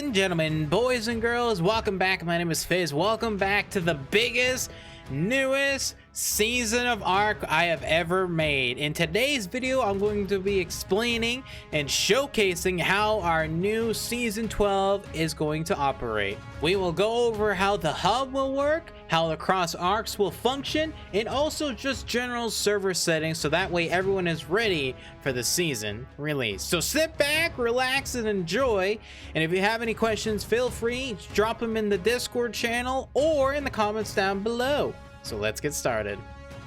and gentlemen, boys and girls, welcome back. My name is Fizz. Welcome back to the biggest, newest season of ARK I have ever made. In today's video, I'm going to be explaining and showcasing how our new season 12 is going to operate. We will go over how the hub will work, how the cross arcs will function, and also just general server settings so that way everyone is ready for the season release. So sit back, relax, and enjoy. And if you have any questions, feel free to drop them in the Discord channel or in the comments down below. So let's get started.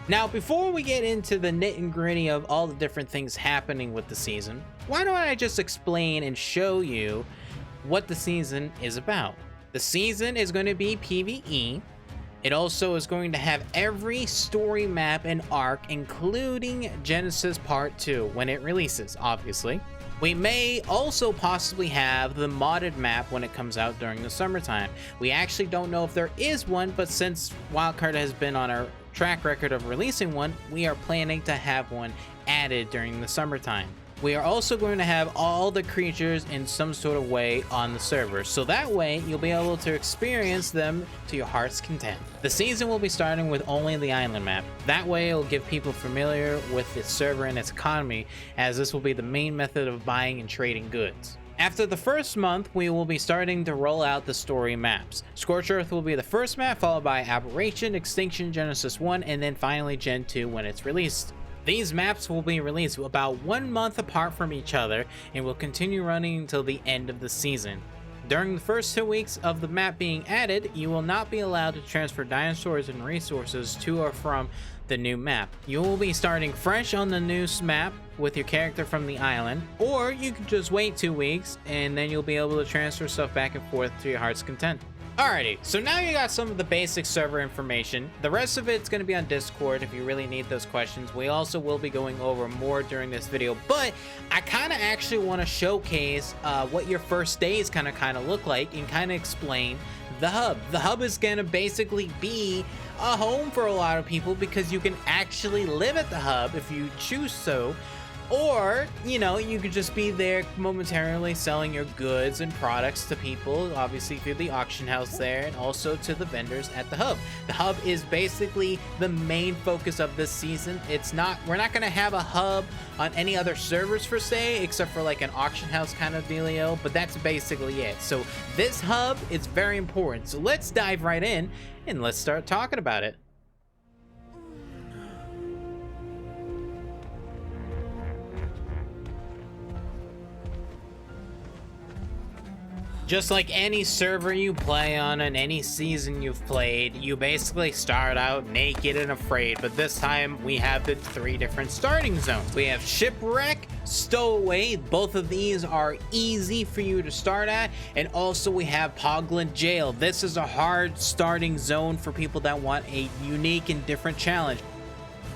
Now, before we get into the nit and gritty of all the different things happening with the season, why don't I just explain and show you what the season is about? The season is going to be PvE. It also is going to have every story map and arc, including Genesis Part 2 when it releases, obviously. We may also possibly have the modded map when it comes out during the summertime. We actually don't know if there is one, but since Wildcard has been on our track record of releasing one, we are planning to have one added during the summertime. We are also going to have all the creatures in some sort of way on the server, so that way you'll be able to experience them to your heart's content. The season will be starting with only the island map. That way it'll give people familiar with the server and its economy, as this will be the main method of buying and trading goods. After the first month, we will be starting to roll out the story maps. Scorched Earth will be the first map, followed by Aberration, Extinction, Genesis 1, and then finally Gen 2 when it's released. These maps will be released about 1 month apart from each other and will continue running until the end of the season. During the first 2 weeks of the map being added, you will not be allowed to transfer dinosaurs and resources to or from the new map. You will be starting fresh on the new map with your character from the island, or you can just wait 2 weeks and then you'll be able to transfer stuff back and forth to your heart's content. Alrighty, so now you got some of the basic server information. The rest of it's going to be on Discord if you really need those questions. We also will be going over more during this video, but I kind of actually want to showcase what your first days kind of look like and kind of explain the hub. The hub is going to basically be a home for a lot of people because you can actually live at the hub if you choose so. Or, you know, you could just be there momentarily selling your goods and products to people, obviously through the auction house there, and also to the vendors at the hub. The hub is basically the main focus of this season. We're not going to have a hub on any other servers per se, except for like an auction house kind of dealio, but that's basically it. So this hub is very important. So let's dive right in and let's start talking about it. Just like any server you play on and any season you've played, you basically start out naked and afraid, but this time we have the 3 different starting zones. We have Shipwreck, Stowaway, both of these are easy for you to start at, and also we have Poglin Jail. This is a hard starting zone for people that want a unique and different challenge.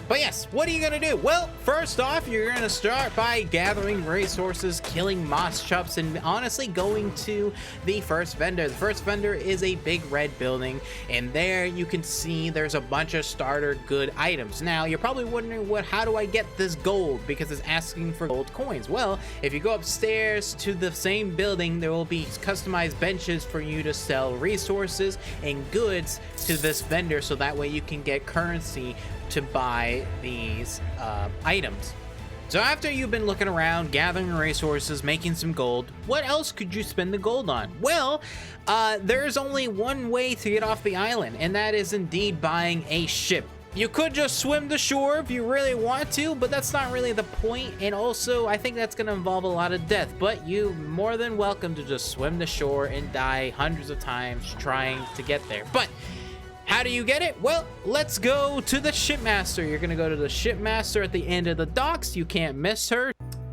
But yes, what are you gonna do? Well, first off, you're gonna start by gathering resources, killing moss chops, and honestly going to the first vendor. The first vendor is a big red building, and there you can see there's a bunch of starter good items. Now, you're probably wondering, how do I get this gold? Because it's asking for gold coins. Well, if you go upstairs to the same building, there will be customized benches for you to sell resources and goods to this vendor, so that way you can get currency to buy these items. So after you've been looking around, gathering resources, making some gold, what else could you spend the gold on? Well, there's only one way to get off the island, and that is indeed buying a ship. You could just swim to shore if you really want to, but that's not really the point, and also I think that's going to involve a lot of death, but you're more than welcome to just swim to shore and die hundreds of times trying to get there. But how do you get it? Well, let's go to the Shipmaster. You're gonna go to the Shipmaster at the end of the docks. You can't miss her.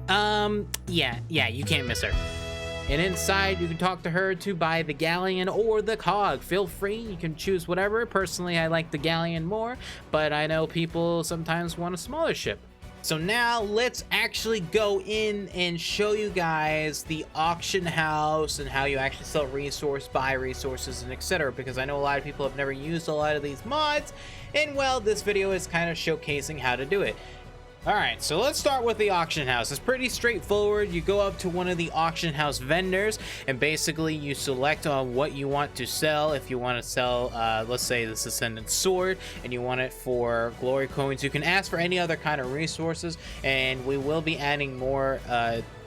Yeah, you can't miss her. And inside, you can talk to her to buy the galleon or the cog. Feel free, you can choose whatever. Personally, I like the galleon more, but I know people sometimes want a smaller ship. So now let's actually go in and show you guys the auction house and how you actually sell buy resources, and etc. Because I know a lot of people have never used a lot of these mods, and well, this video is kind of showcasing how to do it. All right, so let's start with the auction house. It's pretty straightforward. You go up to one of the auction house vendors and basically you select on what you want to sell. If you want to sell, let's say this Ascendant Sword and you want it for glory coins, you can ask for any other kind of resources, and we will be adding more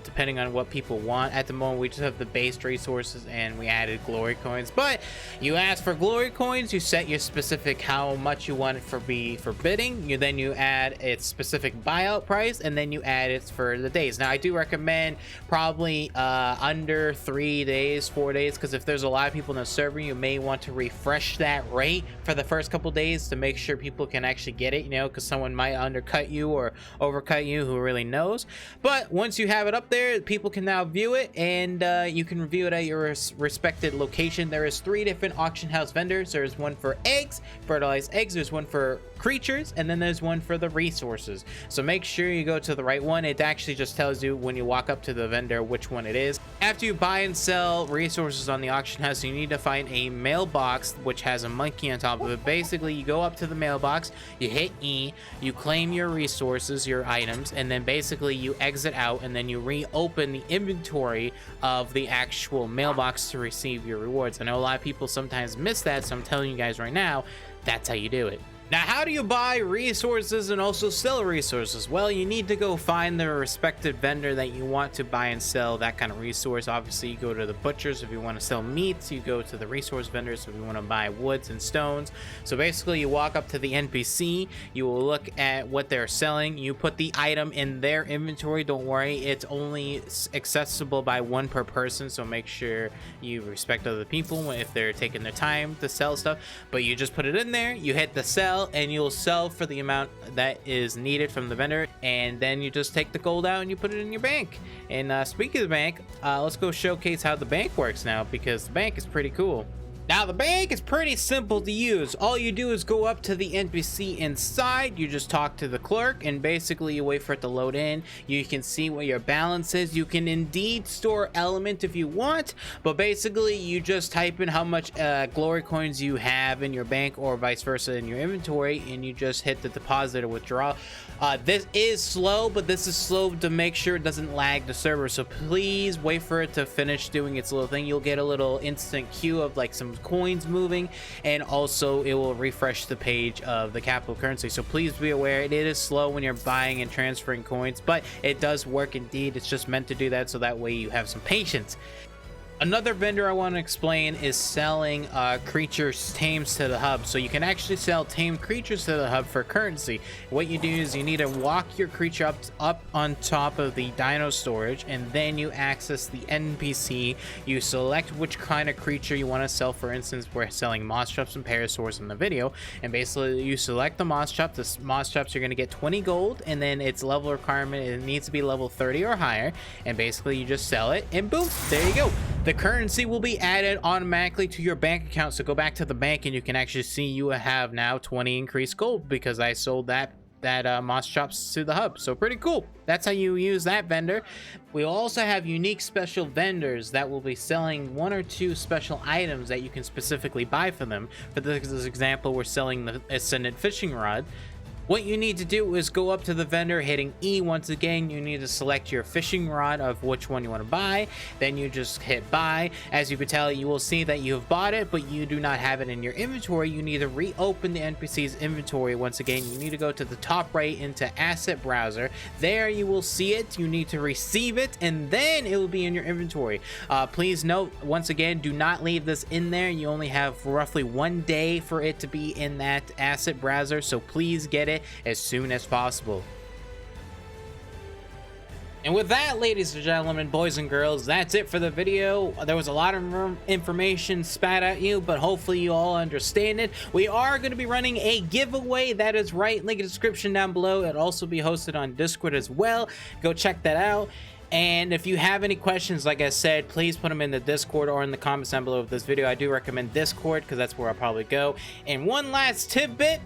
depending on what people want. At the moment, we just have the base resources and we added glory coins, but you ask for glory coins, you set your specific how much you want it for bidding, then you add its specific buyout price, and then you add it for the days. Now I do recommend probably under 3 days, 4 days, because if there's a lot of people in the server, you may want to refresh that rate for the first couple days to make sure people can actually get it, you know, because someone might undercut you or overcut you, who really knows. But once you have it up there, people can now view it, and you can review it at your respected location. There is 3 different auction house vendors. There's one for eggs, fertilized eggs, there's one for creatures, and then there's one for the resources. So make sure you go to the right one. It actually just tells you when you walk up to the vendor which one it is. After you buy and sell resources on the auction house, you need to find a mailbox which has a monkey on top of it. Basically, you go up to the mailbox, you hit E, you claim your resources, your items, and then basically you exit out, and then you reopen the inventory of the actual mailbox to receive your rewards. I know a lot of people sometimes miss that, so I'm telling you guys right now, that's how you do it. Now, how do you buy resources and also sell resources? Well, you need to go find the respected vendor that you want to buy and sell that kind of resource. Obviously, you go to the butchers if you want to sell meats. You go to the resource vendors if you want to buy woods and stones. So basically, you walk up to the NPC. You will look at what they're selling. You put the item in their inventory. Don't worry, it's only accessible by 1 per person. So make sure you respect other people if they're taking their time to sell stuff. But you just put it in there. You hit the sell, and you'll sell for the amount that is needed from the vendor, and then you just take the gold out and you put it in your bank. And speaking of the bank, let's go showcase how the bank works now, because the bank is pretty cool. Now, the bank is pretty simple to use. All you do is go up to the NPC inside, you just talk to the clerk, and basically you wait for it to load in. You can see what your balance is. You can indeed store element if you want, but basically you just type in how much glory coins you have in your bank or vice versa in your inventory, and you just hit the deposit or withdraw. This is slow, but this is slow to make sure it doesn't lag the server, so please wait for it to finish doing its little thing. You'll get a little instant queue of like some coins moving, and also it will refresh the page of the capital currency. So please be aware, it is slow when you're buying and transferring coins, but it does work indeed. It's just meant to do that, so that way you have some patience. Another vendor I want to explain is selling creatures tames to the hub. So you can actually sell tame creatures to the hub for currency. What you do is you need to walk your creature up on top of the dino storage, and then you access the NPC. You select which kind of creature you want to sell. For instance, we're selling moss chops and parasaurs in the video, and basically you select the moss chop. The moss chops, you're going to get 20 gold, and then its level requirement, it needs to be level 30 or higher, and basically you just sell it, and boom, there you go. The currency will be added automatically to your bank account. So go back to the bank and you can actually see you have now 20 increased gold because I sold that moss chops to the hub. So pretty cool. That's how you use that vendor. We also have unique special vendors that will be selling 1 or 2 special items that you can specifically buy for them. For this example, we're selling the Ascendant fishing rod. What you need to do is go up to the vendor, hitting E once again. You need to select your fishing rod of which one you want to buy. Then you just hit buy. As you can tell, you will see that you have bought it, but you do not have it in your inventory. You need to reopen the NPC's inventory once again. You need to go to the top right into asset browser. There you will see it. You need to receive it, and then it will be in your inventory. Please note, once again, do not leave this in there. You only have roughly 1 day for it to be in that asset browser, so please get it as soon as possible. And with that, ladies and gentlemen, boys and girls, that's it for the video. There was a lot of information spat at you, but hopefully you all understand it. We are going to be running a giveaway. That is right, link in the description down below. It'll also be hosted on Discord as well. Go check that out. And if you have any questions, like I said, please put them in the Discord or in the comments down below of this video. I do recommend Discord because that's where I'll probably go. And one last tidbit.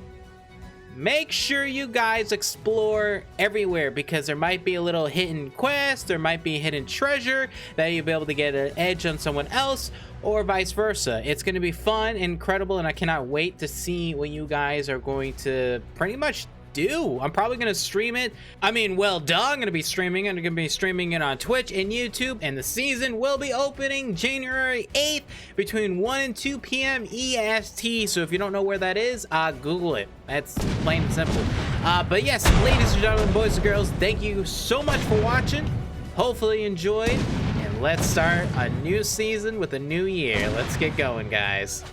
Make sure you guys explore everywhere, because there might be a little hidden quest, there might be a hidden treasure that you'll be able to get an edge on someone else, or vice versa. It's going to be fun, incredible, and I cannot wait to see what you guys are going to pretty much do. I'm probably gonna stream it. I mean, well, I'm gonna be streaming. I'm gonna be streaming it on Twitch and YouTube, and the season will be opening January 8th between 1 and 2 p.m. EST. So if you don't know where that is, Google it. That's plain and simple. But yes, ladies and gentlemen, boys and girls, thank you so much for watching. Hopefully you enjoyed, and let's start a new season with a new year. Let's get going, guys.